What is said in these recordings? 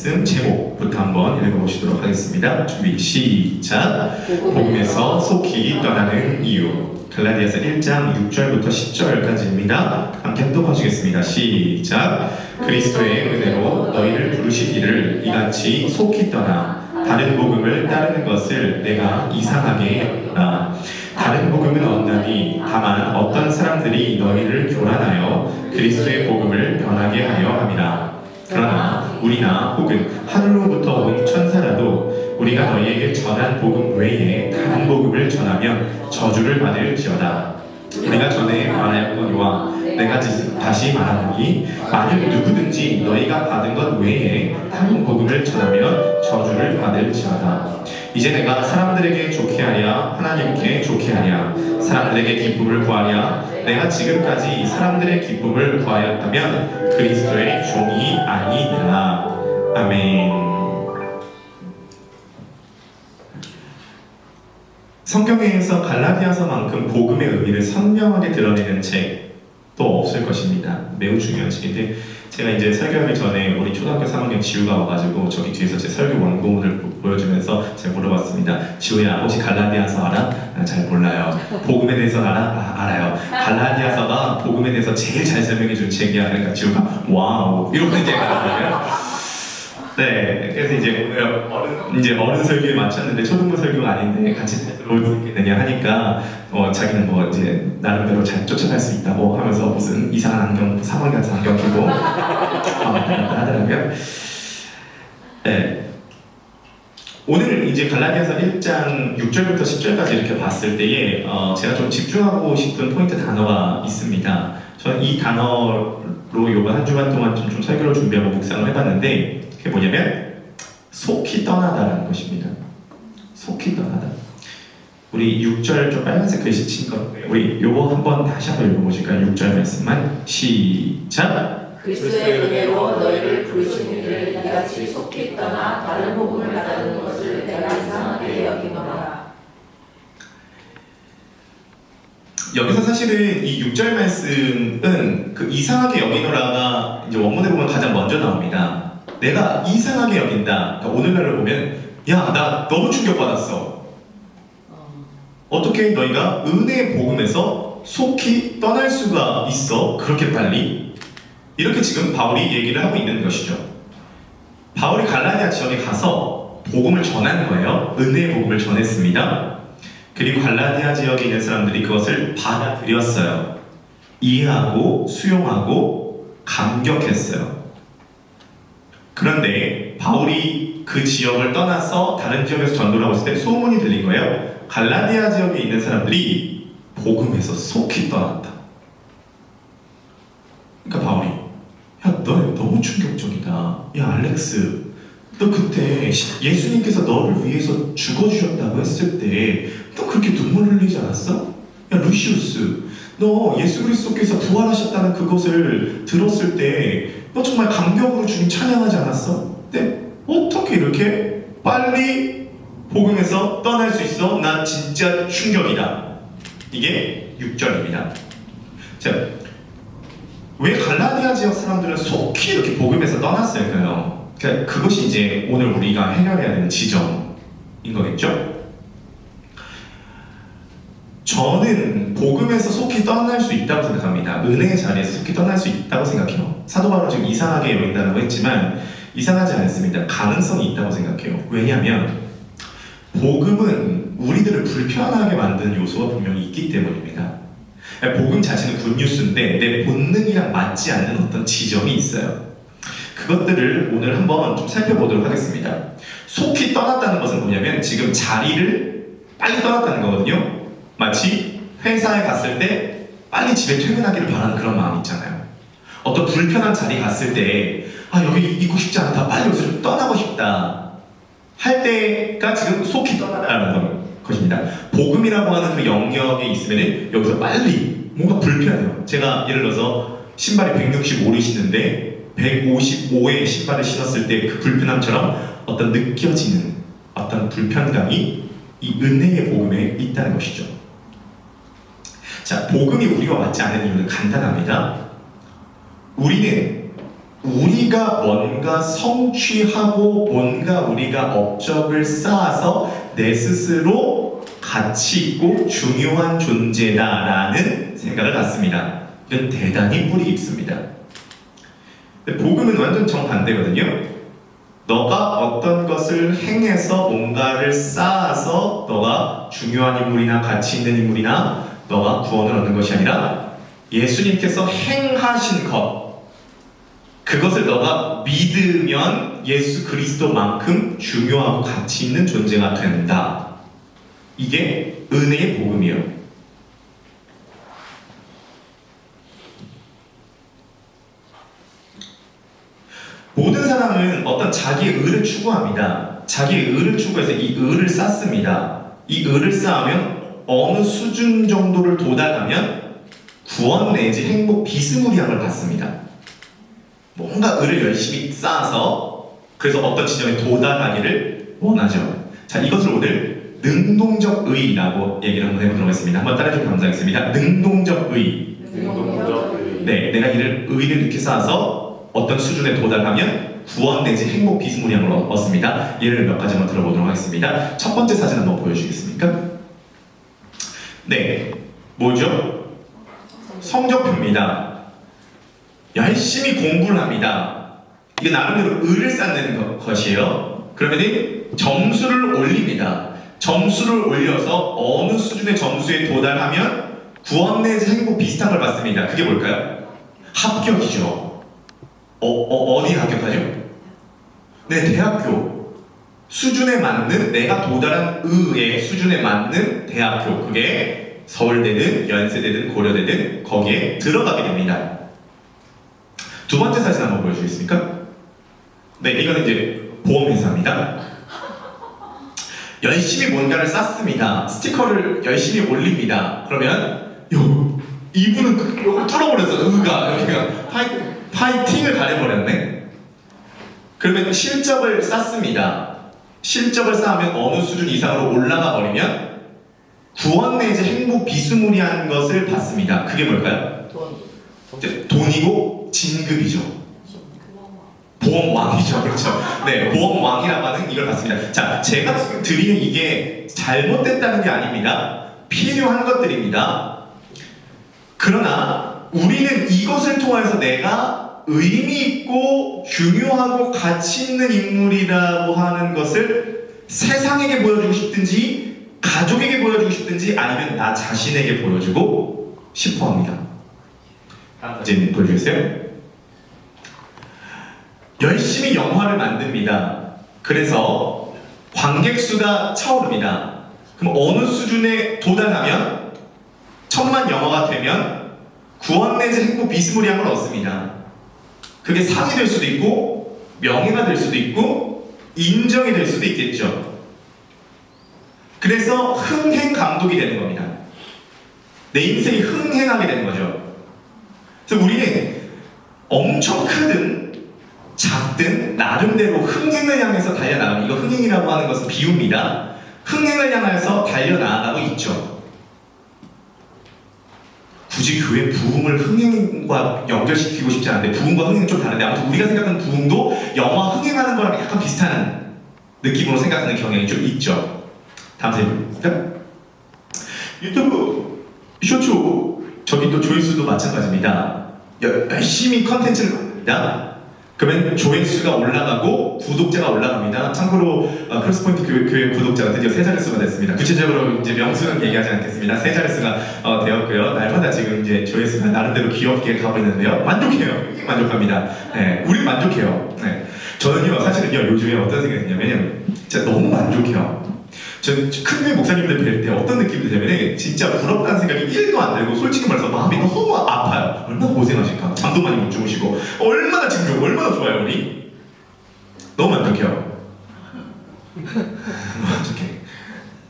말씀 제목부터 한번 읽어보시도록 하겠습니다. 준비 시작. 복음에서 속히 떠나는 이유. 갈라디아서 1장 6절부터 10절까지입니다. 함께 합독하시겠습니다. 시작. 그리스도의 은혜로 너희를 부르시기를 이같이 속히 떠나 다른 복음을 따르는 것을 내가 이상하게 여겼다. 다른 복음은 없나니 다만 어떤 사람들이 너희를 교란하여 그리스도의 복음을 변하게 하려 함이라. 그러나 우리나 혹은 하늘로부터 온 천사라도 우리가 너희에게 전한 복음 외에 다른 복음을 전하면 저주를 받을지어다. 우리가 전에 말하였거니와 내가 다시 말하노니 만일 누구든지 너희가 받은 것 외에 다른 복음을 전하면 저주를 받을지어다. 이제 내가 사람들에게 좋게 하랴 하나님께 좋게 하랴 사람들에게 기쁨을 구하랴 내가 지금까지 사람들의 기쁨을 구하였다면 그리스도의 종이 아니니라. 아멘. 성경에서 갈라디아서만큼 복음의 의미를 선명하게 드러내는 책도 없을 것입니다. 매우 중요한 책인데 제가 이제 설교하기 전에 우리 초등학교 3학년 지우가 와가지고 저기 뒤에서 제 설교 원고문을 보여주면서 제가 물어봤습니다. 지우야, 혹시 갈라디아서 알아? 잘 몰라요. 복음에 대해서 알아? 알아요. 갈라디아서가 복음에 대해서 제일 잘 설명해준 책이야. 그러니까 지우가 와우 이러고 이제 가더라고요. 네, 그래서 이제 오늘 어른 설교에 맞췄는데 초등부 설교가 아닌데 같이 잘 들어올 수 있겠느냐 하니까 자기는 뭐 이제 나름대로 잘 쫓아갈 수 있다고 하면서 무슨 이상한 안경, 3학년 같은 안경 끼고 하더라고요. 네. 오늘 이제 갈라디아서 1장 6절부터 10절까지 이렇게 봤을 때에 제가 좀 집중하고 싶은 포인트 단어가 있습니다. 저는 이 단어로 이번 한 주간 동안 좀 설교를 준비하고 묵상을 해봤는데 그게 뭐냐면 속히 떠나다라는 것입니다. 속히 떠나다. 우리 6절 좀 빨간색 글씨 친 거 우리 요거 한번 다시 한번 읽어보실까요? 6절 말씀만 시작. 그리스도의 은혜로 너희를 부르시기를 이같이 속히 떠나 다른 복음을 따르는 것을 내가 이상하게 여기노라. 여기서 사실은 이 6절 말씀은 그 이상하게 여기노라가 이제 원문에 보면 가장 먼저 나옵니다. 내가 이상하게 여긴다. 그러니까 오늘날을 보면 야, 나 너무 충격받았어. 어떻게 너희가 은혜의 복음에서 속히 떠날 수가 있어? 그렇게 빨리? 이렇게 지금 바울이 얘기를 하고 있는 것이죠. 바울이 갈라디아 지역에 가서 복음을 전한 거예요. 은혜의 복음을 전했습니다. 그리고 갈라디아 지역에 있는 사람들이 그것을 받아들였어요. 이해하고 수용하고 감격했어요. 그런데 바울이 그 지역을 떠나서 다른 지역에서 전도를 하고 있을 때 소문이 들린 거예요. 갈라디아 지역에 있는 사람들이 복음에서 속히 떠났다. 그러니까 바울이 야, 너 너무 충격적이다. 야, 알렉스, 너 그때 예수님께서 너를 위해서 죽어주셨다고 했을 때 너 그렇게 눈물 흘리지 않았어? 야, 루시우스, 너 예수 그리스도께서 부활하셨다는 그것을 들었을 때 너 정말 감격으로 주님 찬양하지 않았어? 근데 어떻게 이렇게 빨리 복음에서 떠날 수 있어? 난 진짜 충격이다. 이게 6절입니다. 자, 왜 갈라디아 지역 사람들은 속히 이렇게 복음에서 떠났을까요? 그것이 이제 오늘 우리가 해결해야 되는 지점인 거겠죠? 저는 복음에서 속히 떠날 수 있다고 생각합니다. 은혜의 자리에서 속히 떠날 수 있다고 생각해요. 사도 바울은 지금 이상하게 여긴다고 했지만 이상하지 않습니다. 가능성이 있다고 생각해요. 왜냐하면 복음은 우리들을 불편하게 만드는 요소가 분명히 있기 때문입니다. 복음 자체는 굿뉴스인데 내 본능이랑 맞지 않는 어떤 지점이 있어요. 그것들을 오늘 한번 좀 살펴보도록 하겠습니다. 속히 떠났다는 것은 뭐냐면 지금 자리를 빨리 떠났다는 거거든요. 마치 회사에 갔을 때 빨리 집에 퇴근하기를 바라는 그런 마음이 있잖아요. 어떤 불편한 자리 갔을 때 여기 있고 싶지 않다, 빨리 여기서 좀 떠나고 싶다 할 때가 지금 속히 떠나다는 것입니다. 복음이라고 하는 그 영역에 있으면 여기서 빨리 뭔가 불편해요. 제가 예를 들어서 신발이 165를 신는데 155의 신발을 신었을 때 그 불편함처럼 어떤 느껴지는 어떤 불편감이 이 은혜의 복음에 있다는 것이죠. 자, 복음이 우리와 맞지 않는 이유는 간단합니다. 우리는 우리가 뭔가 성취하고 뭔가 우리가 업적을 쌓아서 내 스스로 가치 있고 중요한 존재다라는 생각을 갖습니다. 이건 대단히 뿌리 깊습니다. 근데 복음은 완전 정반대거든요. 너가 어떤 것을 행해서 뭔가를 쌓아서 너가 중요한 인물이나 가치 있는 인물이나 너가 구원을 얻는 것이 아니라 예수님께서 행하신 것, 그것을 너가 믿으면 예수 그리스도만큼 중요하고 가치 있는 존재가 된다. 이게 은혜의 복음이에요. 모든 사람은 어떤 자기의 의를 추구합니다. 자기의 의를 추구해서 이 의를 쌓습니다. 이 의를 쌓으면 어느 수준 정도를 도달하면 구원 내지 행복 비스무리함을 받습니다. 뭔가 의를 열심히 쌓아서 그래서 어떤 지점에 도달하기를 원하죠. 자, 이것을 오늘 능동적 의라고 얘기를 한번 해보도록 하겠습니다. 한번 따라해주면 감사하겠습니다. 능동적 의. 네, 내가 의를 이렇게 쌓아서 어떤 수준에 도달하면 구원 내지 행복 비스무리함을 얻습니다. 예를 몇 가지만 들어보도록 하겠습니다. 첫 번째 사진 한번 보여주시겠습니까? 네, 뭐죠? 성적표입니다. 열심히 공부를 합니다. 이게 나름대로 의를 쌓는 것이에요. 그러면 점수를 올립니다. 점수를 올려서 어느 수준의 점수에 도달하면 구원 내지 행복 비슷한 걸 받습니다. 그게 뭘까요? 합격이죠. 어디 합격하죠? 네, 대학교. 수준에 맞는, 내가 도달한 의의 수준에 맞는 대학교. 그게 서울대든 연세대든 고려대든 거기에 들어가게 됩니다. 두 번째 사진 한번 보여주겠습니까? 네, 이거는 이제 보험회사입니다. 열심히 뭔가를 쌓습니다. 스티커를 열심히 올립니다. 그러면 이분은 요걸 뚫어버렸어. 여기가 파이팅을 가려버렸네. 그러면 실적을 쌓습니다. 실적을 쌓으면 어느 수준 이상으로 올라가 버리면 구원 내지 행복 비스무리한 것을 받습니다. 그게 뭘까요? 돈이고 진급이죠. 보험왕이죠. 그렇죠. 네, 보험왕이라고 하는 이걸 받습니다. 자, 제가 지금 드리는 이게 잘못됐다는 게 아닙니다. 필요한 것들입니다. 그러나 우리는 이것을 통해서 내가 의미 있고 중요하고 가치 있는 인물이라고 하는 것을 세상에게 보여주고 싶든지 가족에게 보여주고 싶든지 아니면 나 자신에게 보여주고 싶어 합니다. 이제 보여주겠어요? 열심히 영화를 만듭니다. 그래서 관객 수가 차오릅니다. 그럼 어느 수준에 도달하면 1000만 영화가 되면 구원 내지 행복 비스무리함을 얻습니다. 그게 상이 될 수도 있고 명예가 될 수도 있고 인정이 될 수도 있겠죠. 그래서 흥행 감독이 되는 겁니다. 내 인생이 흥행하게 되는 거죠. 그래서 우리는 엄청 크든 작든 나름대로 흥행을 향해서 달려나가는, 이거 흥행이라고 하는 것은 비유입니다. 흥행을 향해서 달려나가고 있죠. 굳이 교회 부흥을 흥행과 연결시키고 싶지 않은데, 부흥과 흥행은 좀 다른데, 아무튼 우리가 생각하는 부흥도 영화 흥행하는 거랑 약간 비슷한 느낌으로 생각하는 경향이 좀 있죠. 다음 사진 볼까요? 유튜브 쇼츠 저기 또 조회수도 마찬가지입니다. 열심히 컨텐츠를 만듭니다. 그러면 조회수가 올라가고 구독자가 올라갑니다. 참고로 크로스포인트 교회 구독자가 드디어 3자릿수가 됐습니다. 구체적으로 이제 명수는 얘기하지 않겠습니다. 3자릿수가 되었고요. 날마다 지금 이제 조회수가 나름대로 귀엽게 가고 있는데요. 만족해요. 만족합니다. 네, 우리 만족해요. 네. 저는요, 사실은요, 요즘에 어떤 생각이 드냐면요, 진짜 너무 만족해요. 저는 큰 교회 목사님들 뵐 때 어떤 느낌이 드냐면 진짜 부럽다는 생각이 1도 안 들고 솔직히 말해서 마음이 너무 아파요. 얼마나 고생하실까. 잠도 많이 못 주무시고 얼마나 지금 얼마나 좋아요 우리. 너무 만족해요. 만족해.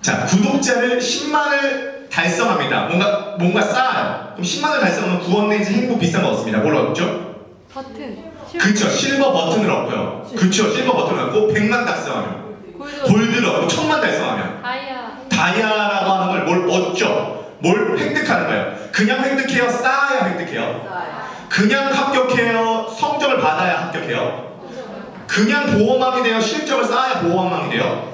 자, 구독자를 10만을 달성합니다. 뭔가 쌓아요. 그럼 10만을 달성하면 구원 내지 행복 비싼 거 얻습니다. 뭘 얻죠? 버튼. 그쵸, 실버 버튼을 얻고요. 그쵸, 실버 버튼을 얻고 100만 달성하면 골드를 얻고 1000만 달성하면 다이아라고 하는 걸 뭘 얻죠? 뭘 획득하는 거예요? 그냥 획득해요? 쌓아야 획득해요? 그냥 합격해요? 성적 실적을 받아야 합격해요? 그냥 보호망이 돼요? 실적을 쌓아야 보호망이 돼요?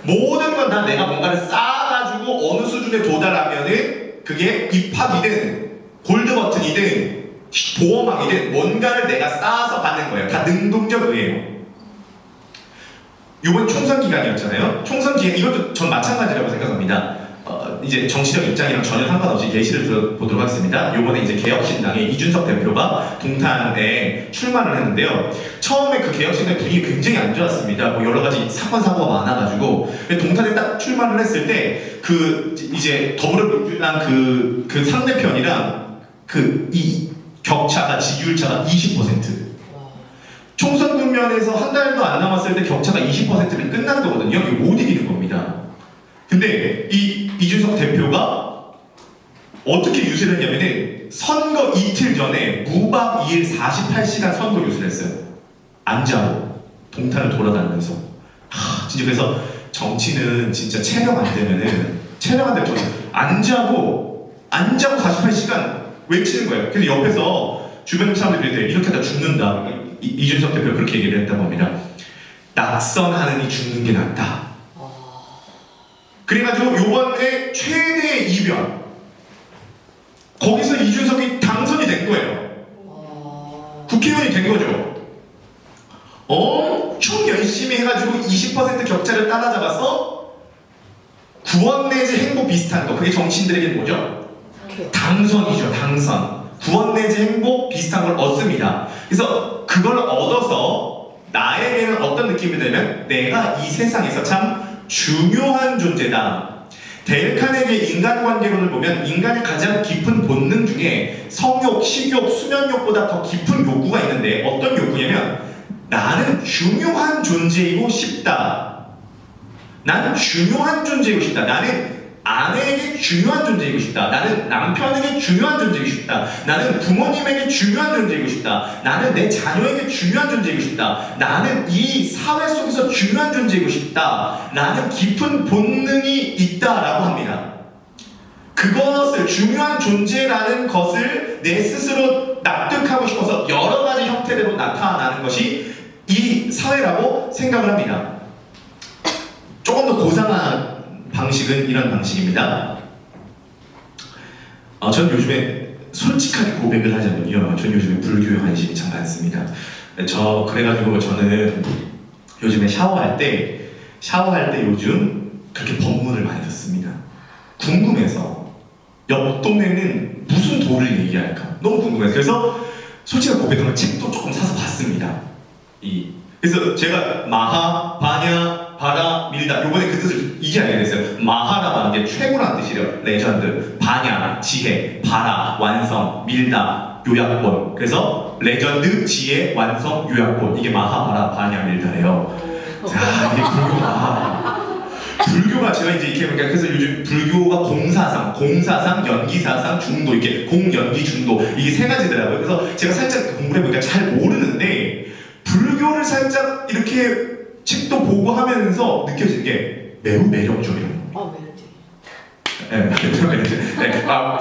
모든 건 다 내가 뭔가를 쌓아가지고 어느 수준에 도달하면은 그게 입학이든 골드버튼이든 보호막이든 뭔가를 내가 쌓아서 받는 거예요. 다 능동적 의예요. 이번 총선 기간이었잖아요. 총선 기간 이것도 전 마찬가지라고 생각합니다. 이제 정치적 입장이랑 전혀 상관없이 예시를 들어보도록 하겠습니다. 이번에 이제 개혁신당의 이준석 대표가 동탄에 출마를 했는데요. 처음에 그 개혁신당 분위기 굉장히 안 좋았습니다. 뭐 여러 가지 사건 사고가 많아가지고 동탄에 딱 출마를 했을 때 그 이제 더불어민주당 그 상대편이랑 이 격차가 지지율차가 20%. 총선 국면에서 한 달도 안 남았을 때 격차가 20%면 끝난 거거든요. 이거 못 이기는 겁니다. 근데 이 이준석 대표가 어떻게 유세를 했냐면은 선거 이틀 전에 무박 2일 48시간 선거 유세를 했어요. 안 자고 동탄을 돌아다니면서. 진짜 그래서 정치는 진짜 체력 안 되면은 안 자고 48시간 외치는 거예요. 근데 옆에서 주변 사람들이 이렇게 하다 죽는다. 이준석 대표 그렇게 얘기를 했다고 합니다. 낙선하느니 죽는 게 낫다. 그래가지고 요번에 최대의 이변, 거기서 이준석이 당선이 된 거예요. 국회의원이 된 거죠. 엄청 열심히 해가지고 20% 격차를 따라잡아서 구원 내지 행보 비슷한 거, 그게 정치인들에게는 뭐죠? 당선이죠. 당선. 구원 내지 행복 비슷한 걸 얻습니다. 그래서 그걸 얻어서 나에게는 어떤 느낌이 들면 내가 이 세상에서 참 중요한 존재다. 데일 카네기의 인간관계론을 보면 인간의 가장 깊은 본능 중에 성욕, 식욕, 수면욕보다 더 깊은 욕구가 있는데 어떤 욕구냐면 나는 중요한 존재이고 싶다. 나는 중요한 존재이고 싶다. 나는 아내에게 중요한 존재이고 싶다. 나는 남편에게 중요한 존재이고 싶다. 나는 부모님에게 중요한 존재이고 싶다. 나는 내 자녀에게 중요한 존재이고 싶다. 나는 이 사회 속에서 중요한 존재이고 싶다. 라는 깊은 본능이 있다라고 합니다. 그것을 중요한 존재라는 것을 내 스스로 납득하고 싶어서 여러 가지 형태로 나타나는 것이 이 사회라고 생각을 합니다. 조금 더 고상한 방식은 이런 방식입니다. 전 요즘에 솔직하게 고백을 하자면요, 전 요즘에 불교에 관심이 참 많습니다. 그래가지고 저는 요즘에 샤워할 때 요즘 그렇게 법문을 많이 듣습니다. 궁금해서 옆 동네는 무슨 도를 얘기할까 너무 궁금해서 그래서 솔직하게 고백하면 책도 조금 사서 봤습니다. 그래서 제가 마하, 바냐, 바라, 밀다 요번에 그 뜻을 이제 알게 됐어요. 마하라고 하는 게 최고라는 뜻이래요. 레전드, 바냐, 지혜, 바라, 완성, 밀다, 요약본. 그래서 레전드, 지혜, 완성, 요약본. 이게 마하, 바라, 바냐, 밀다래요. 자, 이게 불교가 제가 이제 이렇게 보니까 그래서 요즘 불교가 공사상, 연기사상, 중도 이렇게 공연기, 중도 이게 세 가지더라고요. 그래서 제가 살짝 공부를 해보니까 잘 모르는데 불교를 살짝 이렇게 책도 보고 하면서 느껴진 게 매우 매력적이에요.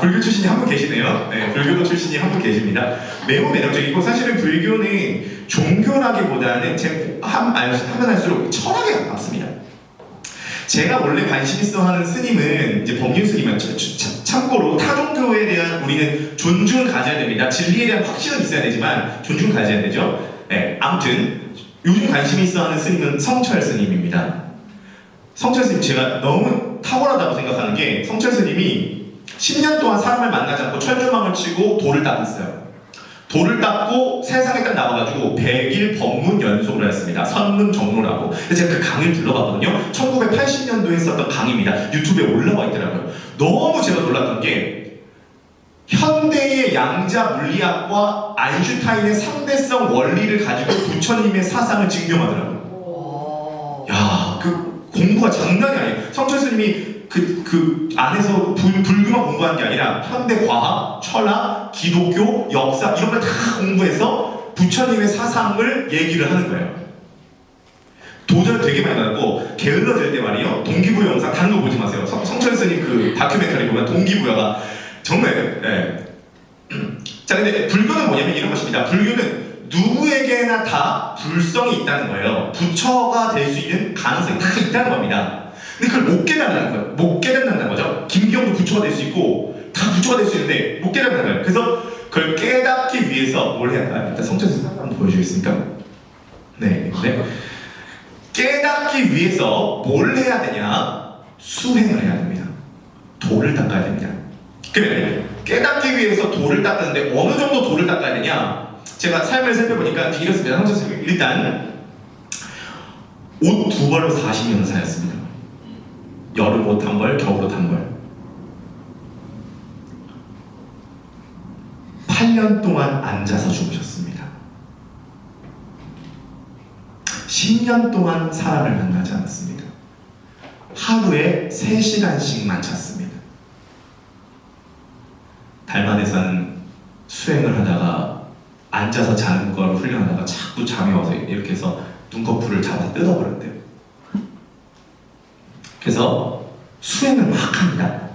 불교 출신이 한 분 계시네요. 네, 불교도 출신이 한 분 계십니다. 매우 매력적이고 사실은 불교는 종교라기보다는 하면 할수록 철학에 가깝습니다. 제가 원래 관심 있어 하는 스님은 이제 법륜 스님은 참고로 타 종교에 대한 우리는 존중을 가져야 됩니다. 진리에 대한 확신은 있어야 되지만 존중을 가져야 되죠. 네, 아무튼 요즘 관심이 있어 하는 스님은 성철 스님입니다. 성철 스님 제가 너무 탁월하다고 생각하는 게 성철 스님이 10년 동안 사람을 만나지 않고 철조망을 치고 돌을 닦았어요. 돌을 닦고 세상에 딱 나와가지고 100일 법문 연속을 했습니다. 선문정로라고. 제가 그 강의를 들러봤거든요. 1980년도에 했었던 강의입니다. 유튜브에 올라와 있더라고요. 너무 제가 놀랐던 게 현대의 양자 물리학과 아인슈타인의 상대성 원리를 가지고 부처님의 사상을 증명하더라고요. 야, 그 공부가 장난이 아니에요. 성철 스님이 그 안에서 불교만 공부한 게 아니라 현대 과학, 철학, 기독교, 역사 이런 걸 다 공부해서 부처님의 사상을 얘기를 하는 거예요. 도전을 되게 많이 받았고 게을러질 때 말이에요. 동기부여 영상 다른 거 보지 마세요. 성철 스님 그 다큐멘터리 보면 동기부여가 정말 자 근데 불교는 뭐냐면 이런 것입니다. 불교는 누구에게나 다 불성이 있다는 거예요. 부처가 될 수 있는 가능성이 다 있다는 겁니다. 근데 그걸 못 깨닫는다는 거예요. 못 깨닫는다는 거죠. 김기영도 부처가 될 수 있고 다 부처가 될 수 있는데 못 깨닫는다는 거예요. 그래서 그걸 깨닫기 위해서 뭘 해야 할까? 일단 성찬에서 한번 보여주겠습니까? 네. 깨닫기 위해서 뭘 해야 되냐? 수행을 해야 됩니다. 도를 닦아야 됩니다. 그래, 깨닫기 위해서 도를 닦는데 어느 정도 도를 닦아야 되냐? 제가 삶을 살펴보니까 이렇습니다. 성찬 일단 옷 두 벌로 40년을 살았습니다. 여름 옷 한 벌, 겨울 옷 한 벌. 8년 동안 앉아서 주무셨습니다. 10년 동안 사람을 만나지 않았습니다. 하루에 3시간씩만 잤습니다. 달만에서는 수행을 하다가 앉아서 자는 걸 훈련하다가 자꾸 잠이 와서 이렇게 해서 눈꺼풀을 잡아 뜯어버렸대요. 그래서 수행을 막 합니다.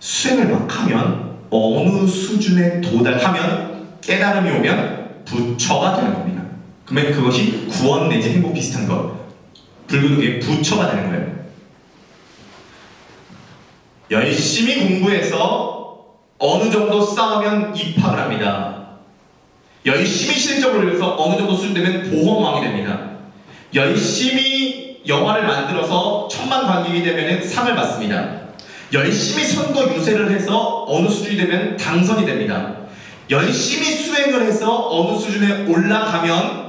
수행을 막 하면 어느 수준에 도달하면 깨달음이 오면 부처가 되는 겁니다. 그러면 그것이 구원 내지 행복 비슷한 것. 불교도의 부처가 되는 거예요. 열심히 공부해서 어느 정도 쌓으면 입학을 합니다. 열심히 실적을 올려서 어느 정도 수준 되면 보험왕이 됩니다. 열심히 영화를 만들어서 1000만 관객이 되면 상을 받습니다. 열심히 선거 유세를 해서 어느 수준이 되면 당선이 됩니다. 열심히 수행을 해서 어느 수준에 올라가면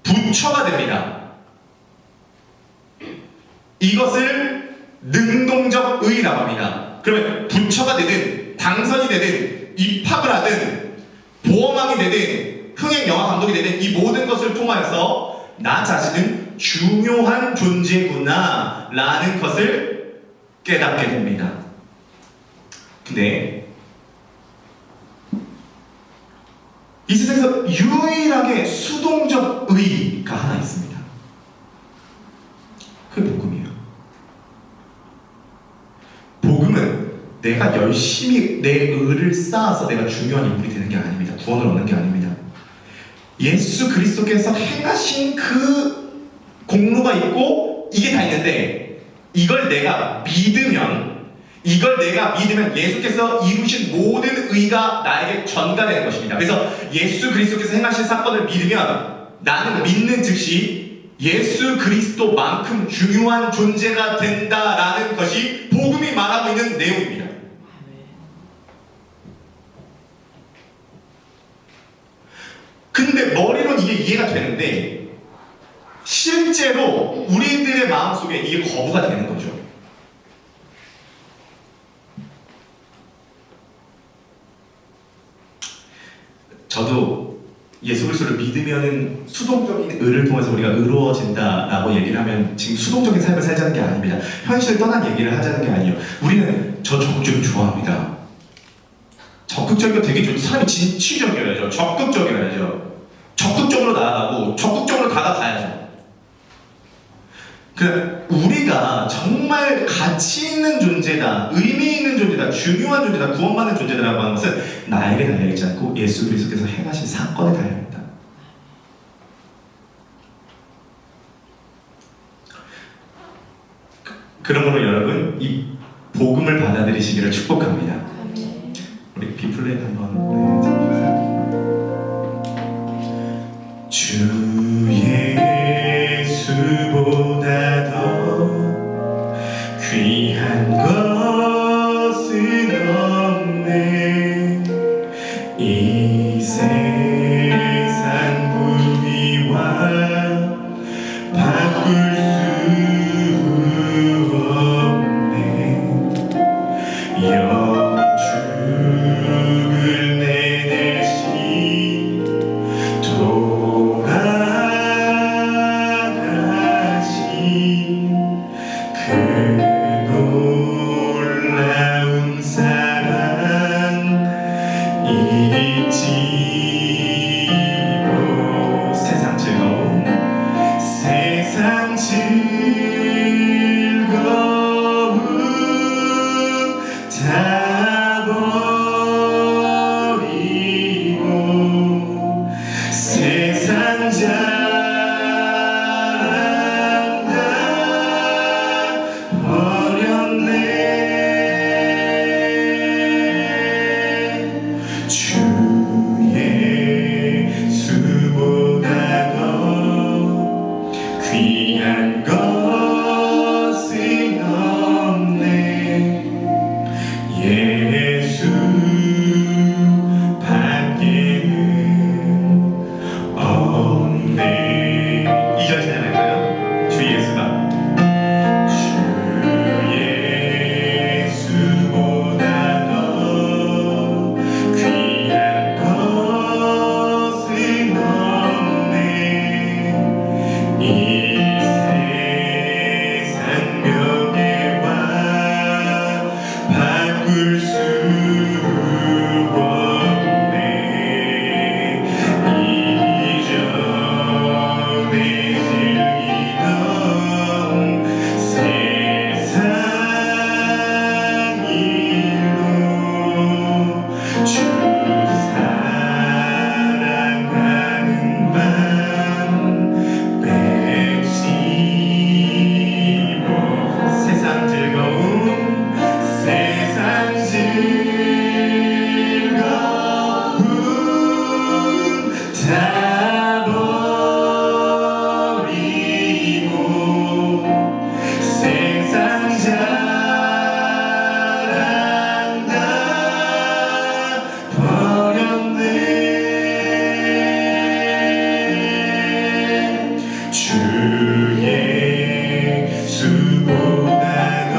부처가 됩니다. 이것을 능동적 의라고 합니다. 그러면 부처가 되든 당선이 되든 입학을 하든 보험왕이 되든 흥행 영화 감독이 되든 이 모든 것을 통하여서 나 자신은 중요한 존재구나 라는 것을 깨닫게 됩니다. 근데 이 세상에서 유일하게 수동적 의가 하나 있습니다. 그게 복음이에요. 복음은 내가 열심히 내 의를 쌓아서 내가 중요한 인물이 되는 게 아닙니다. 구원을 얻는 게 아닙니다. 예수 그리스도께서 행하신 그 공로가 있고 이게 다 있는데 이걸 내가 믿으면 예수께서 이루신 모든 의가 나에게 전가되는 것입니다. 그래서 예수 그리스도께서 행하신 사건을 믿으면 나는 믿는 즉시 예수 그리스도만큼 중요한 존재가 된다라는 것이 복음이 말하고 있는 내용입니다. 근데 머리로는 이게 이해가 되는데 실제로 우리들의 마음속에 이게 거부가 되는 거죠. 저도 예수 그리스도를 믿으면은 수동적인 의를 통해서 우리가 의로워진다라고 얘기를 하면 지금 수동적인 삶을 살자는 게 아닙니다. 현실을 떠난 얘기를 하자는 게 아니에요. 우리는 저 적극적인 좋아합니다. 적극적이고 되게 좋죠. 사람이 진취적이어야죠. 적극적이어야죠. 적극적으로 나아가고 적극적으로 다가가야죠. 우리가 정말 가치 있는 존재다, 의미 있는 존재다, 중요한 존재다, 구원받는 존재다라고 하는 것은 나에게 달려있지 않고 예수 그리스도께서 행하신 사건에 달려있다. 그러므로 여러분 이 복음을 받아들이시기를 축복합니다. 우리 비플레인 한번 주 예수보다 더 귀한 것은 없네. 이 세상 부귀와 바꿀 수 없네. 영축을 내 대신 돌아가신 그 놀라운 사랑 잊지고 세상 즐거움 다 버리고 울 수 없네. 이전에 즐기던 세상 일로 주 사랑하는 밤 백지모 세상 즐거움 세상 즐거움 다 버리고 세상 자랑 다 버렸네. 주의 수보다 더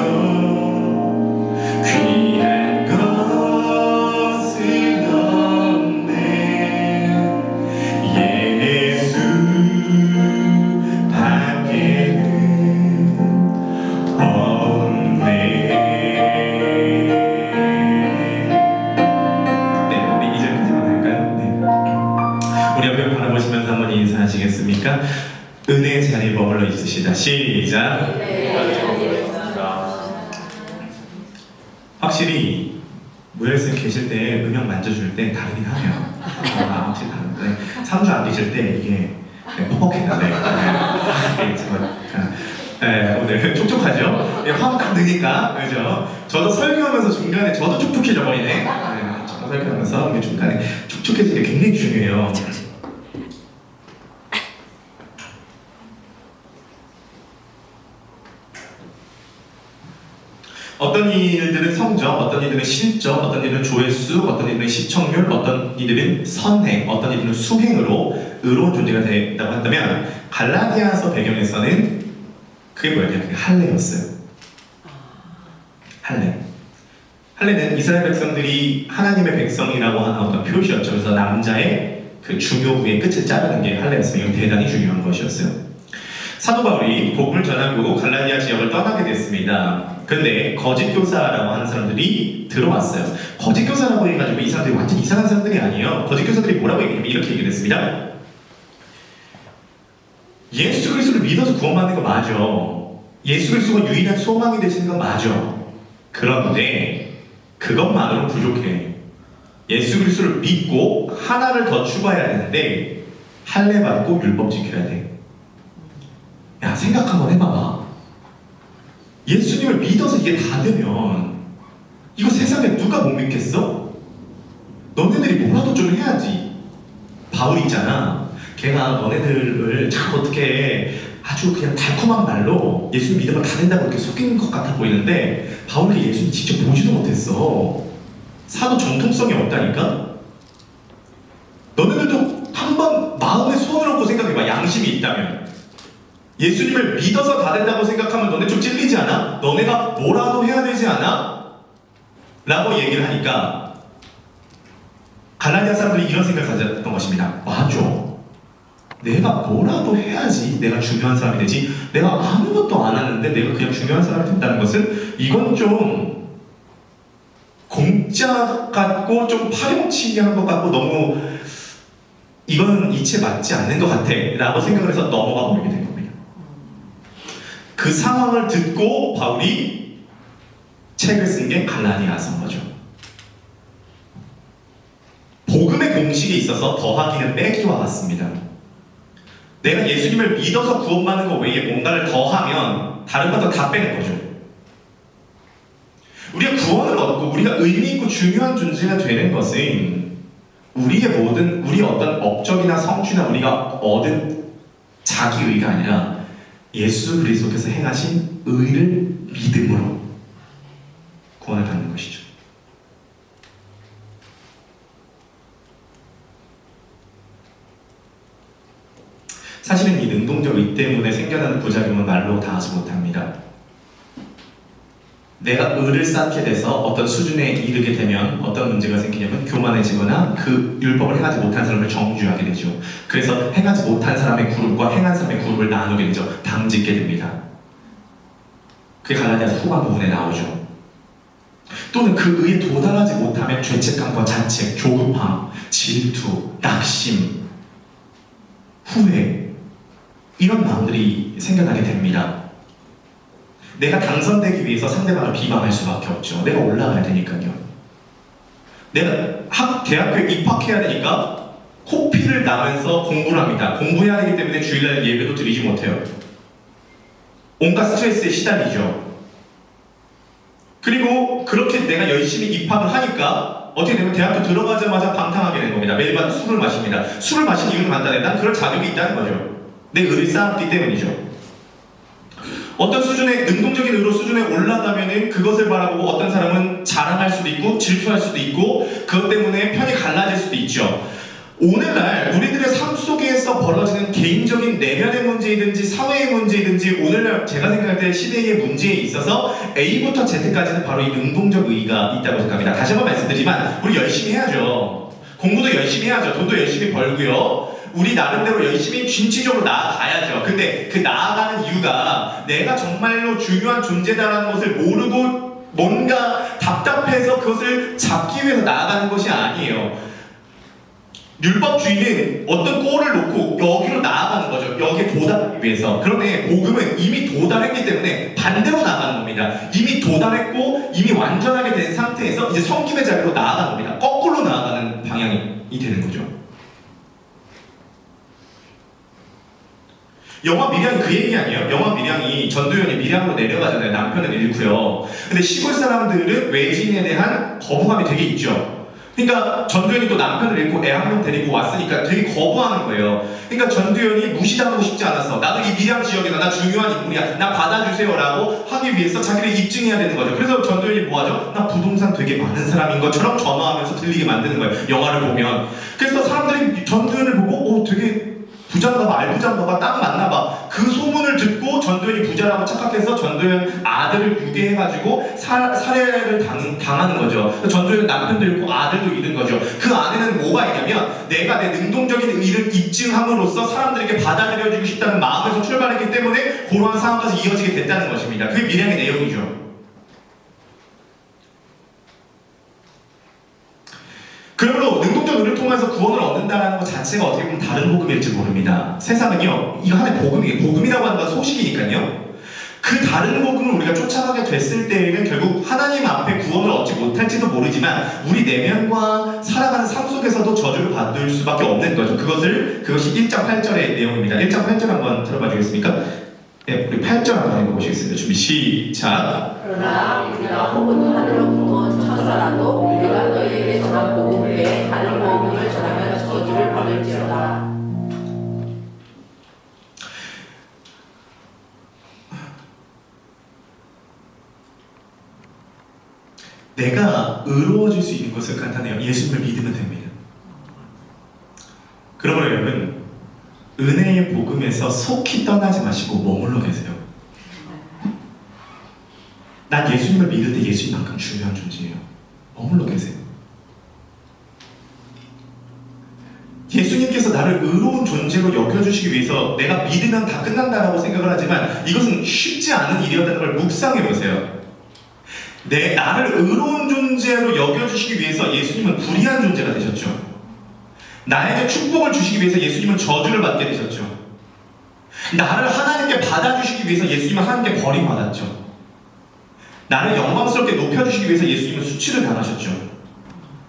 귀한 것은 없네. 예수 밖에는 없네. 네, 우리 2절까지만 할까요? 네. 우리 앞에 바라보시면서 한번 인사하시겠습니까? 은혜의 자리에 머물러 있으시다. 시작. 확실히 모여있을 계실 때 음영 만져줄 때 다르긴 하네요. 확실히 다른데 3주 안 계실 때 이게 퍽퍽해요. 오늘 촉촉하죠? 화음 딱 느니까 그죠? 저도 설교하면서 중간에 저도 촉촉해져 버리네. 저도 설교하면서 이게 중간에 촉촉해지는 게 굉장히 중요해요. 어떤 이들은 성적, 어떤 이들은 실적, 어떤 이들은 조회수, 어떤 이들은 시청률, 어떤 이들은 선행, 어떤 이들은 수행으로 의로운 존재가 된다고 한다면 갈라디아서 배경에서는 그게 뭐였냐? 그게 할례였어요. 할례. 할례는 이스라엘 백성들이 하나님의 백성이라고 하는 어떤 표시였죠. 그래서 남자의 그 중요부의 끝을 자르는 게 할례였어요. 이건 대단히 중요한 것이었어요. 사도 바울이 복음을 전하고 갈라디아 지역을 떠나게 됐습니다. 근데 거짓 교사라고 하는 사람들이 들어왔어요. 거짓 교사라고 해가지고 이 사람들이 완전 이상한 사람들이 아니에요. 거짓 교사들이 뭐라고 얘기하면 이렇게 얘기를 했습니다. 예수 그리스도를 믿어서 구원받는 거 맞아. 예수 그리스도가 유일한 소망이 되시는 건 맞아. 그런데 그것만으로 부족해. 예수 그리스도를 믿고 하나를 더 추가해야 되는데 할례 받고 율법 지켜야 돼. 야, 생각 한번 해봐봐. 예수님을 믿어서 이게 다 되면 이거 세상에 누가 못 믿겠어? 너네들이 뭐라도 좀 해야지. 바울이 있잖아. 걔가 너네들을 참 어떻게 아주 그냥 달콤한 말로 예수님 믿으면 다 된다고 이렇게 속이는 것 같아 보이는데 바울이 예수님 직접 보지도 못했어. 사도 정통성이 없다니까? 너네들도 한번 마음에 손을 얹고 생각해봐. 양심이 있다면 예수님을 믿어서 다 된다고 생각하면 너네 좀 찔리지 않아? 너네가 뭐라도 해야 되지 않아? 라고 얘기를 하니까 갈라디아 사람들이 이런 생각을 가졌던 것입니다. 맞아. 내가 뭐라도 해야지 내가 중요한 사람이 되지. 내가 아무것도 안 하는데 내가 그냥 중요한 사람이 된다는 것은 이건 좀 공짜 같고 좀 파렴치게 한 것 같고 너무 이건 이치에 맞지 않는 것 같아 라고 생각을 해서 넘어가 버리게 된 겁니다. 그 상황을 듣고 바울이 책을 쓴 게 갈라디아서인 거죠. 복음의 공식에 있어서 더하기는 빼기와 같습니다. 내가 예수님을 믿어서 구원받는 것 외에 뭔가를 더하면 다른 것도 다 빼는 거죠. 우리가 구원을 얻고 우리가 의미 있고 중요한 존재가 되는 것은 우리의 어떤 업적이나 성취나 우리가 얻은 자기의가 아니라 예수 그리스도께서 행하신 의를 믿음으로 구원을 받는 것이죠. 사실은 이 능동적 의 때문에 생겨나는 부작용은 말로 다 하지 못합니다. 내가 의를 쌓게 돼서 어떤 수준에 이르게 되면 어떤 문제가 생기냐면 교만해지거나 그 율법을 행하지 못한 사람을 정죄하게 되죠. 그래서 행하지 못한 사람의 그룹과 행한 사람의 그룹을 나누게 되죠. 당짓게 됩니다. 그게 갈라디아서 후반 부분에 나오죠. 또는 그 의에 도달하지 못하면 죄책감과 자책, 조급함, 질투, 낙심, 후회 이런 마음들이 생겨나게 됩니다. 내가 당선되기 위해서 상대방을 비방할 수밖에 없죠. 내가 올라가야 되니까요. 내가 대학교에 입학해야 되니까 코피를 나면서 공부를 합니다. 공부해야 되기 때문에 주일날 예배도 드리지 못해요. 온갖 스트레스에 시달리죠. 그리고 그렇게 내가 열심히 입학을 하니까 어떻게 되면 대학교 들어가자마자 방탕하게 된 겁니다. 매일 밤 술을 마십니다. 술을 마시는 이유는 간단해. 난 그럴 자격이 있다는 거죠. 내 의를 쌓았기 때문이죠. 어떤 수준의 능동적인 의로 수준에 올라가면은 그것을 바라보고 어떤 사람은 자랑할 수도 있고 질투할 수도 있고 그것 때문에 편이 갈라질 수도 있죠. 오늘날 우리들의 삶 속에서 벌어지는 개인적인 내면의 문제이든지 사회의 문제이든지 오늘날 제가 생각할 때 시대의 문제에 있어서 A부터 Z까지는 바로 이 능동적 의의가 있다고 생각합니다. 다시 한번 말씀드리지만 우리 열심히 해야죠. 공부도 열심히 해야죠. 돈도 열심히 벌고요. 우리 나름대로 열심히 진취적으로 나아가야죠. 근데 그 나아가는 이유가 내가 정말로 중요한 존재다라는 것을 모르고 뭔가 답답해서 그것을 잡기 위해서 나아가는 것이 아니에요. 율법주의는 어떤 골을 놓고 여기로 나아가는 거죠. 여기에 도달하기 위해서. 그런데 복음은 이미 도달했기 때문에 반대로 나아가는 겁니다. 이미 도달했고 이미 완전하게 된 상태에서 이제 섬김의 자리로 나아가는 겁니다. 거꾸로 나아가는 방향이 되는 거죠. 영화 밀양이 그 얘기 아니에요? 영화 밀양이 전도연이 밀양으로 내려가잖아요. 남편을 잃고요. 근데 시골 사람들은 외지인에 대한 거부감이 되게 있죠. 그러니까 전두연이 또 남편을 잃고 애 한 명 데리고 왔으니까 되게 거부하는 거예요. 그러니까 전두연이 무시당하고 싶지 않았어. 나도 이 밀양 지역에서 나 중요한 인물이야. 나 받아주세요라고 하기 위해서 자기를 입증해야 되는 거죠. 그래서 전두연이 뭐하죠? 나 부동산 되게 많은 사람인 것처럼 전화하면서 들리게 만드는 거예요. 영화를 보면. 그래서 사람들이 전두연을 보고 되게 부자인가봐, 알부자인가봐, 딱 맞나봐. 그 소문을 듣고 전두연이 부자라고 착각해서 전두연 아들을 유괴해가지고 살해를 당하는 거죠. 전두연 남편도 잃고 아들도 잃은 거죠. 그 안에는 뭐가 있냐면 내가 내 능동적인 의의를 입증함으로써 사람들에게 받아들여주고 싶다는 마음에서 출발했기 때문에 그러한 상황까지 이어지게 됐다는 것입니다. 그게 밀양의 내용이죠. 그러므로 능동적 의를 통해서 구원을 얻는다는 것 자체가 어떻게 보면 다른 복음일지 모릅니다. 세상은요, 이거 하나의 복음이라고 하는 건 소식이니까요. 그 다른 복음을 우리가 쫓아가게 됐을 때에는 결국 하나님 앞에 구원을 얻지 못할지도 모르지만 우리 내면과 살아가는 삶 속에서도 저주를 받을 수밖에 없는 거죠. 그것이 1장 8절의 내용입니다. 1장 8절 한번 들어봐 주겠습니까? 네, 우리 8절 한번 읽어보시겠습니다. 준비 시작. 그러나 우리가 혹은 하늘로부터 온 천사라도 우리가 너희에게 전한 복음 외에 다른 복음을 전하면 저주를 받을지어다. 내가 의로워질 수 있는 것은 간단해요. 예수님을 믿으면 됩니다. 그러므로 여러분 은혜의 복음에서 속히 떠나지 마시고 머물러 계세요. 난 예수님을 믿을 때 예수님만큼 중요한 존재예요. 머물러 계세요. 예수님께서 나를 의로운 존재로 여겨주시기 위해서 내가 믿으면 다 끝난다라고 생각을 하지만 이것은 쉽지 않은 일이었다는 걸 묵상해 보세요. 나를 의로운 존재로 여겨주시기 위해서 예수님은 불의한 존재가 되셨죠. 나에게 축복을 주시기 위해서 예수님은 저주를 받게 되셨죠. 나를 하나님께 받아주시기 위해서 예수님은 하나님께 버림받았죠. 나를 영광스럽게 높여주시기 위해서 예수님은 수치를 당하셨죠.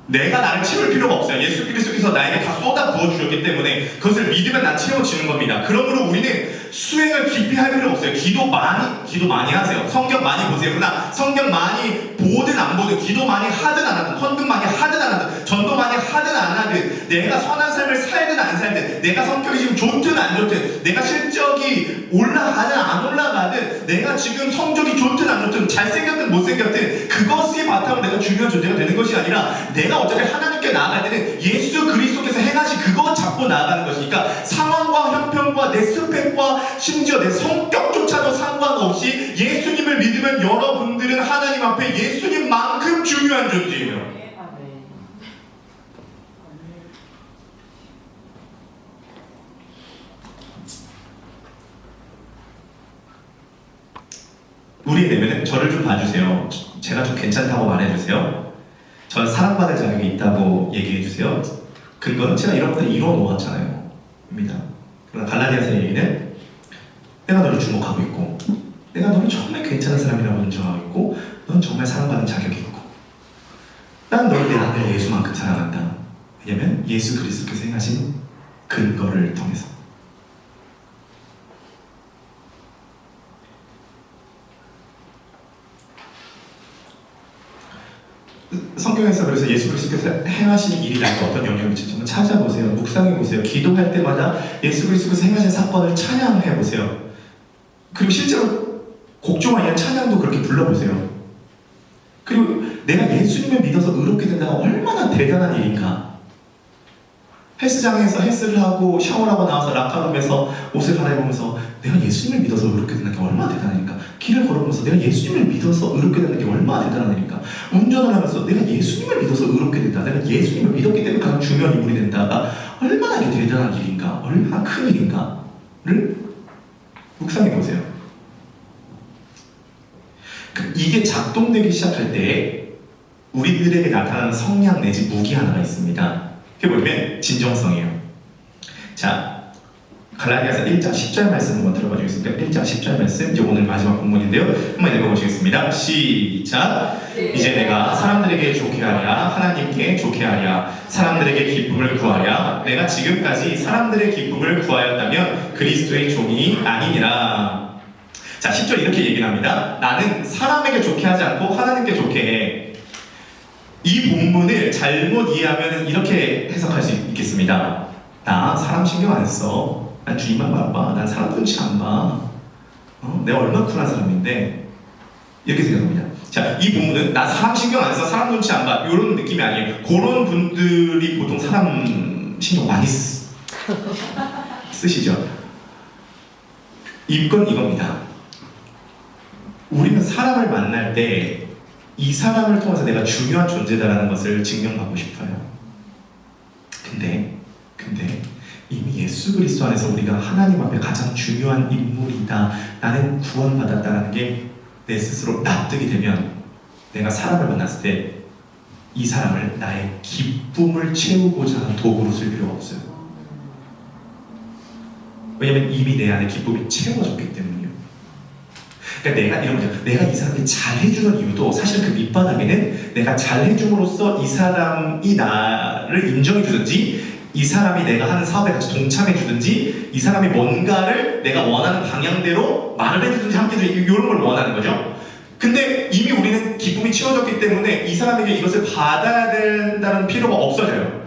내가 나를 채울 필요가 없어요. 예수 그리스도께서 나에게 다 쏟아 부어주셨기 때문에 그것을 믿으면 난 채워지는 겁니다. 그러므로 우리는 수행을 깊이 할 필요 없어요. 기도 많이 하세요. 성경 많이 보세요. 그러나 성경 많이 보든 안 보든 기도 많이 하든 안 하든 헌금 많이 하든 안 하든 전도 많이 하든 안 하든 내가 선한 삶을 살든 안 살든 내가 성격이 지금 좋든 안 좋든 내가 실적이 올라가든 안 올라가든 내가 지금 성적이 좋든 안 좋든 잘생겼든 못생겼든 그것이 바탕으로 내가 중요한 존재가 되는 것이 아니라 내가 어차피 하나님께 나아갈 때는 예수 그리스도께서 행하신 그것 잡고 나아가는 것이니까 상황과 형편과 내 스펙과 심지어 내 성격조차도 상관없이 예수님을 믿으면 여러분들은 하나님 앞에 예수님만큼 중요한 존재예요. 우리 내면은 저를 좀 봐주세요. 제가 좀 괜찮다고 말해주세요. 전 사랑받을 자격이 있다고 얘기해주세요. 근거는 제가 이런 것들 이뤄놓았잖아요. 입니다. 그러나 갈라디아서의 얘기는 내가 너를 주목하고 있고 내가 너를 정말 괜찮은 사람이라고 인정하고 있고 넌 정말 사랑받는 자격이 있고 난 너를 내 아들 예수만큼 사랑한다. 왜냐면 예수 그리스도께서 행하신 근거를 통해서. 성경에서 그래서 예수 그리스도께서 행하신 일이 나한테 어떤 영향을 미칠지 한번 찾아보세요. 묵상해보세요. 기도할 때마다 예수 그리스도께서 행하신 사건을 찬양해보세요. 그리고 실제로 곡조가 아니라 찬양도 그렇게 불러보세요. 그리고 내가 예수님을 믿어서 의롭게 된다가 얼마나 대단한 일인가. 헬스장에서 헬스를 하고 샤워를 하고 나와서 락카룸에서 옷을 갈아입으면서 내가 예수님을 믿어서 의롭게 된다는 게 얼마나 대단한 일인가. 길을 걸어보면서 내가 예수님을 믿어서 의롭게 된다는 게 얼마나 대단한 일인가. 운전을 하면서 내가 예수님을 믿어서 의롭게 된다. 내가 예수님을 믿었기 때문에 가장 중요한 인물이 된다가 얼마나 이게 대단한 일인가. 얼마나 큰 일인가를 묵상해보세요. 이게 작동되기 시작할 때 우리들에게 나타나는 성향 내지 무기 하나가 있습니다. 그게 뭐냐면 진정성이에요. 자, 갈라디아서 1장 10절 말씀 한번 들어봐 주겠습니다. 1장 10절 말씀, 이제 오늘 마지막 본문인데요. 한번 읽어보시겠습니다. 시작! 이제 내가 사람들에게 좋게 하랴 하나님께 좋게 하랴 사람들에게 기쁨을 구하랴 내가 지금까지 사람들의 기쁨을 구하였다면 그리스도의 종이 아니니라. 자, 10절 이렇게 얘기를 합니다. 나는 사람에게 좋게 하지 않고 하나님께 좋게 해. 이 본문을 잘못 이해하면 이렇게 해석할 수 있겠습니다. 나 사람 신경 안 써. 난 주님만 바라봐. 난 사람 눈치 안 봐. 내가 얼마나 쿨한 사람인데 이렇게 생각합니다. 자, 이 본문은 나 사람 신경 안 써. 사람 눈치 안 봐. 이런 느낌이 아니에요. 그런 분들이 보통 사람 신경 많이 쓰시죠. 이건 이겁니다. 우리는 사람을 만날 때 이 사람을 통해서 내가 중요한 존재다라는 것을 증명하고 싶어요. 근데 이미 예수 그리스도 안에서 우리가 하나님 앞에 가장 중요한 인물이다. 나는 구원받았다라는 게 내 스스로 납득이 되면 내가 사람을 만났을 때 이 사람을 나의 기쁨을 채우고자 하는 도구로 쓸 필요가 없어요. 왜냐면 이미 내 안에 기쁨이 채워졌기 때문이에요. 그러니까 내가 이런 거죠. 내가 이 사람에게 잘해주는 이유도 사실 그 밑바닥에는 내가 잘해줌으로써 이 사람이 나를 인정해주든지 이 사람이 내가 하는 사업에 같이 동참해주든지 이 사람이 뭔가를 내가 원하는 방향대로 말을 해주든지 함께해주든지 이런 걸 원하는 거죠. 근데 이미 우리는 기쁨이 채워졌기 때문에 이 사람에게 이것을 받아야 된다는 필요가 없어져요.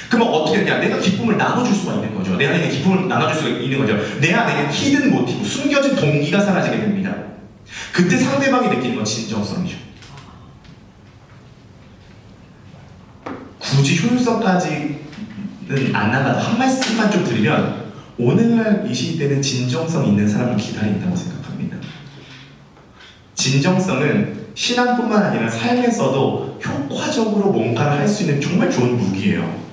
그러면 어떻게 되냐? 내가 기쁨을 나눠줄 수가 있는 거죠. 내 안에 있는 기쁨을 나눠줄 수가 있는 거죠. 내 안에 있는 히든 모티브, 숨겨진 동기가 사라지게 됩니다. 그때 상대방이 느끼는 건 진정성이죠. 굳이 효율성까지는 안 나가도 한 말씀만 좀 드리면 오늘날 이 시대는 진정성 있는 사람을 기다린다고 생각합니다. 진정성은 신앙뿐만 아니라 삶에서도 효과적으로 뭔가를 할 수 있는 정말 좋은 무기예요.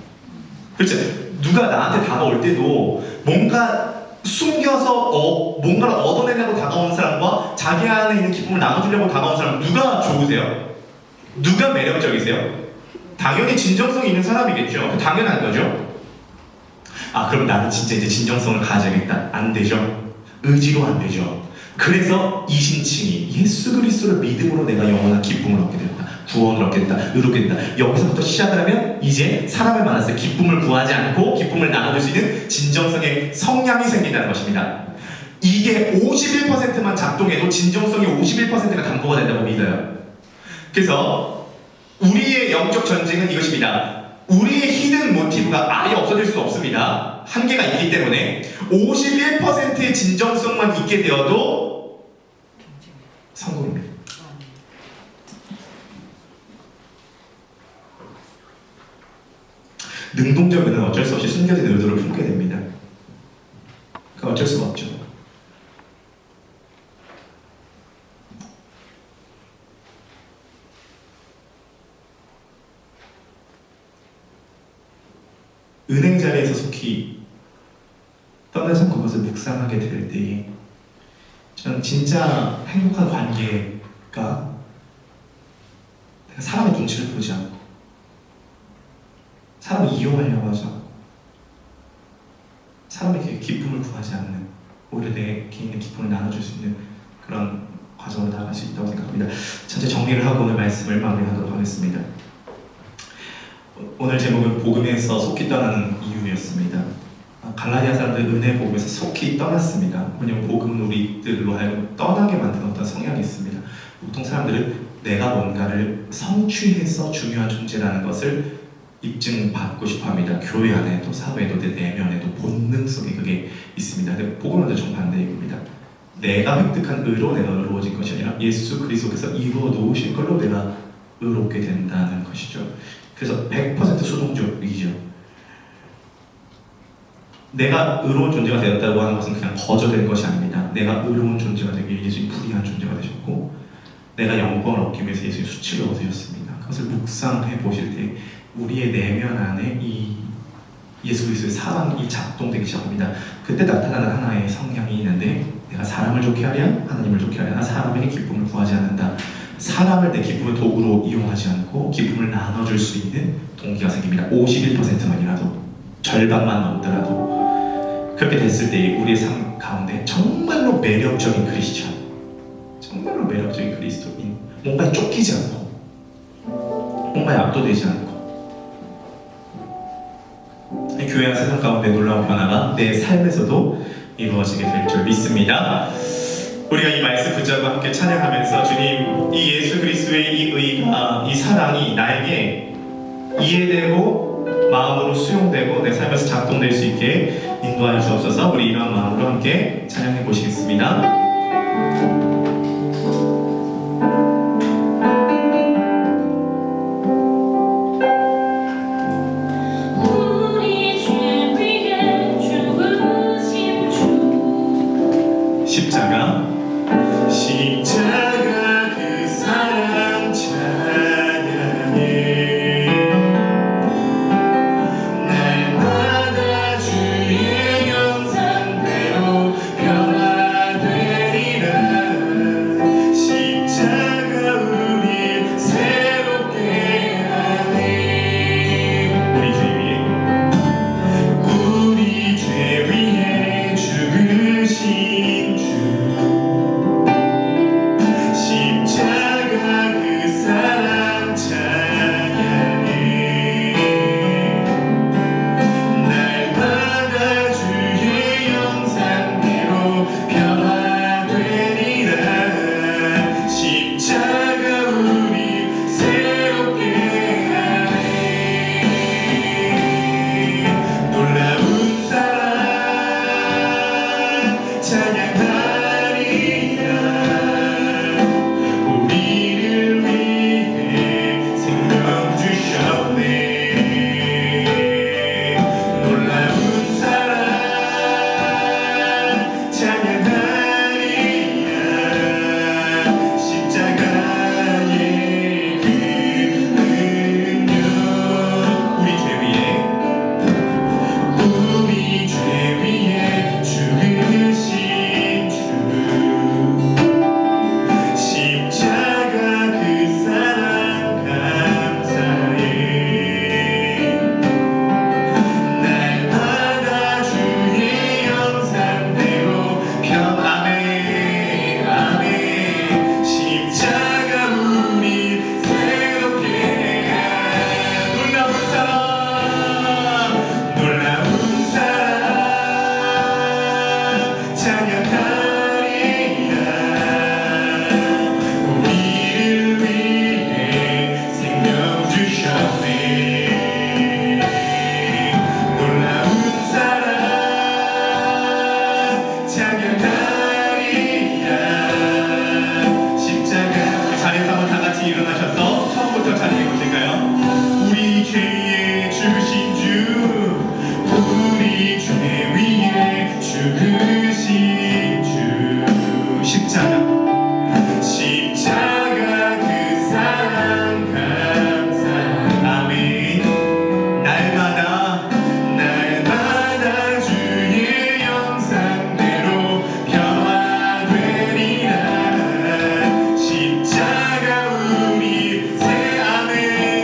그렇죠? 누가 나한테 다가올 때도 뭔가 숨겨서 뭔가를 얻어내려고 다가오는 사람과 자기 안에 있는 기쁨을 나눠주려고 다가오는 사람 누가 좋으세요? 누가 매력적이세요? 당연히 진정성이 있는 사람이겠죠. 당연한 거죠. 아, 그럼 나는 진짜 이제 진정성을 가져야겠다. 안 되죠. 의지로 안 되죠. 그래서 이신칭이 예수 그리스도를 믿음으로 내가 영원한 기쁨을 얻게 된다. 구원을 얻게 된다. 의롭게 된다. 여기서부터 시작을 하면 이제 사람을 만났을 때 기쁨을 구하지 않고 기쁨을 나눠줄 수 있는 진정성의 성향이 생긴다는 것입니다. 이게 51%만 작동해도 진정성이 51%가 담보가 된다고 믿어요. 그래서 우리의 영적 전쟁은 이것입니다. 우리의 히든 모티브가 아예 없어질 수 없습니다. 한계가 있기 때문에 51%의 진정성만 있게 되어도 성공입니다. 능동적으로는 어쩔 수 없이 숨겨진 의도를 품게 됩니다. 그 어쩔 수가 없죠. 은행 자리에서 속히 떠나서 그것을 묵상하게 될 때에 저는 진짜 행복한 관계가 겉을 보지 않고 사람을 이용하려고 하지 않고 사람에게 기쁨을 구하지 않는, 오히려 내 개인의 기쁨을 나눠줄 수 있는 그런 과정으로 나아갈 수 있다고 생각합니다. 전체 정리를 하고 오늘 말씀을 마무리하도록 하겠습니다. 오늘 제목은 복음에서 속히 떠나는 이유였습니다. 갈라디아 사람들 은혜 복음에서 속히 떠났습니다. 왜냐하면 복음은 우리들로 하여금 떠나게 만드는 어떤 성향이 있습니다. 보통 사람들은 내가 뭔가를 성취해서 중요한 존재라는 것을 입증받고 싶어합니다. 교회 안에도 사회에도 내 내면에도 본능 속에 그게 있습니다. 근데 복음은 정반대입니다. 내가 획득한 의로 내가 의로워진 것이 아니라 예수 그리스도께서 이루어 놓으신 걸로 내가 의롭게 된다는 것이죠. 그래서 100% 수동적이죠. 내가 의로운 존재가 되었다고 하는 것은 그냥 거저된 것이 아닙니다. 내가 의로운 존재가 되기 위해 예수님 불의한 존재가 되셨고, 내가 영광을 얻기 위해서 예수님 수치를 얻으셨습니다. 그것을 묵상해 보실 때 우리의 내면 안에 이 예수 그리스도의 사랑이 작동되기 시작합니다. 그때 나타나는 하나의 성향이 있는데, 내가 사람을 좋게 하랴 하나님을 좋게 하랴, 나 사람에게 기쁨을 구하지 않는다. 사람을 내 기쁨의 도구로 이용하지 않고 기쁨을 나눠줄 수 있는 동기가 생깁니다. 51%만이라도, 절반만 넘더라도 그렇게 됐을 때 우리의 삶 가운데 정말로 매력적인 크리스천, 정말로 매력적인 그리스도인, 뭔가에 쫓기지 않고 뭔가에 압도되지 않고 교회와 세상 가운데 놀라운 변화가 내 삶에서도 이루어지게 될 줄 믿습니다. 우리가 이 말씀 붙잡고 함께 찬양하면서 주님, 이 예수 그리스도의 이 의가, 이 사랑이 나에게 이해되고 마음으로 수용되고 내 삶에서 작동될 수 있게 인도하여 주옵소서. 우리 이런 마음으로 함께 찬양해 보시겠습니다. 십자가 그 사랑 찬양해, 날마다 주의 형상대로 변화되리라. 십자가 우리 새롭게 하네. 우리 죄 위에 죽으신 주, 십자가 그 사랑 찬양해, 날마다 주의 형상대로 변화되리라. 십자가 우리 새롭게 하네. 놀라운 사랑 찬양하리라. 우리를 위해 생명 주셨네. 놀라운 사랑 찬양하리라. 십자가의 그 능력, 우리 죄 위에 죽으신 주, 십자가 그 사랑 감사해. 날마다 주의 형상대로 변화해. 아멘. 십자가 우리 새롭게 해. 놀라운 사랑, 놀라운 사랑 찬양하리라. 우리를 위해 생명 주셨네. 놀라운 사랑 찬양하리라. 십자가, 우리 자리에서 한번 다 같이 일어나셔서 처음부터 찬양해 보실까요? 우리 죄에 죽으신 주, 우리 죄 위에 죽으신 주, 십자가 그 사랑 감사. 아멘. 날마다 주의 형상대로 변화되리라. 십자가 우리 새 아멘.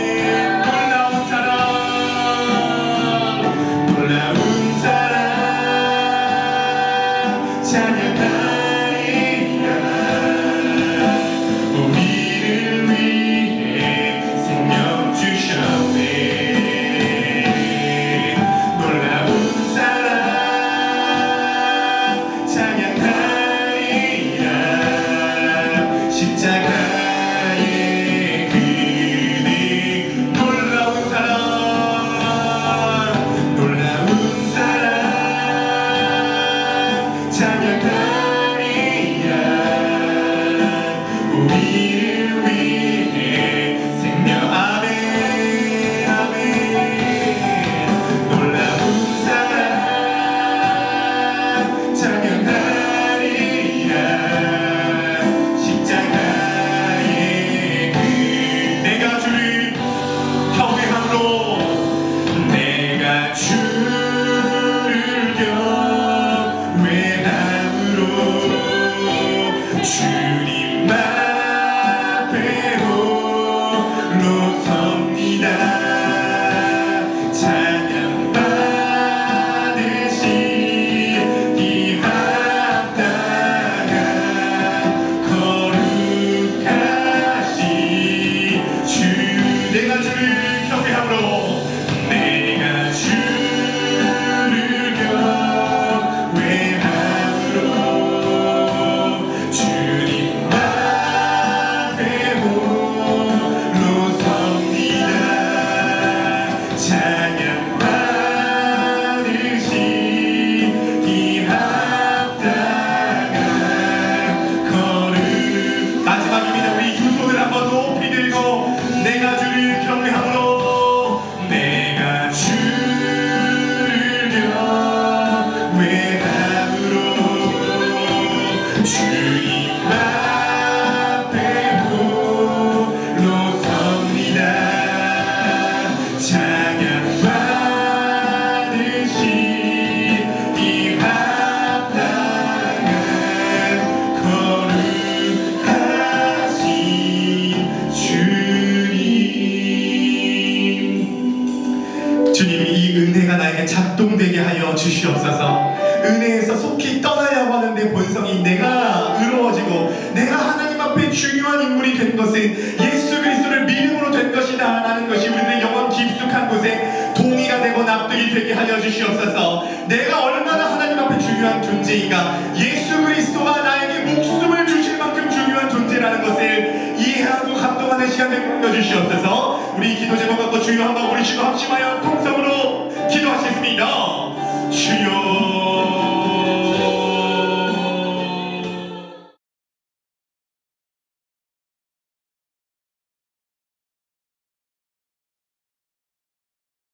작동되게 하여 주시옵소서. 은혜에서 속히 떠나려고 하는데 본성이 내가 의로워지고 내가 하나님 앞에 중요한 인물이 된 것은 예수 그리스도를 믿음으로 된 것이다 라는 것이 우리들의 영혼 깊숙한 곳에 동의가 되고 납득이 되게 하여 주시옵소서. 내가 얼마나 하나님 앞에 중요한 존재인가, 예수 그리스도가 나에게 목숨을 주실 만큼 중요한 존재라는 것을 이해하고 감동하는 시간을 주시옵소서. 우리 기도 제목 갖고 주여 한번 우리 주로 합심하여 통성으로 기도하실 수